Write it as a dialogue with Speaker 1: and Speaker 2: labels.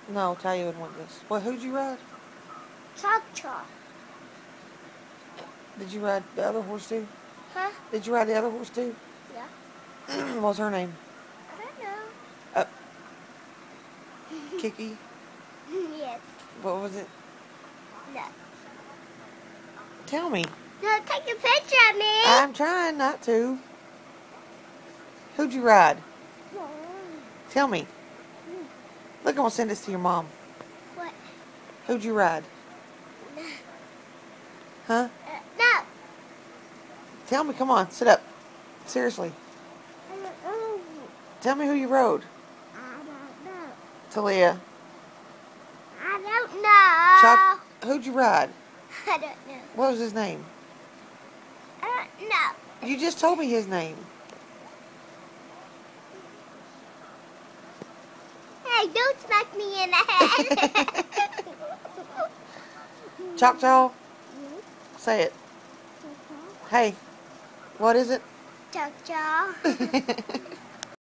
Speaker 1: No, Talia would want this. Well, who'd you ride?
Speaker 2: Cha-cha.
Speaker 1: Did you ride the other horse too?
Speaker 2: Huh?
Speaker 1: Did you ride the other horse too?
Speaker 2: Yeah.
Speaker 1: What was her name?
Speaker 2: I don't know.
Speaker 1: Kiki?
Speaker 2: Yes.
Speaker 1: What was it?
Speaker 2: No.
Speaker 1: Tell me.
Speaker 2: No, take a picture of me.
Speaker 1: I'm trying not to. Who'd you ride? Tell me. Look, I'm going to send this to your mom.
Speaker 2: What?
Speaker 1: Who'd you ride? Huh?
Speaker 2: No.
Speaker 1: Tell me, come on, sit up. Seriously.
Speaker 2: I don't know.
Speaker 1: Tell me who you rode.
Speaker 2: I don't know.
Speaker 1: Talia.
Speaker 2: I don't know.
Speaker 1: Chuck, who'd you ride?
Speaker 2: I don't know.
Speaker 1: What was his name?
Speaker 2: I don't know.
Speaker 1: You just told me his name.
Speaker 2: Hey, don't smack me in the head.
Speaker 1: Choctaw? Say it. Hey, what is it?
Speaker 2: Cha-cha.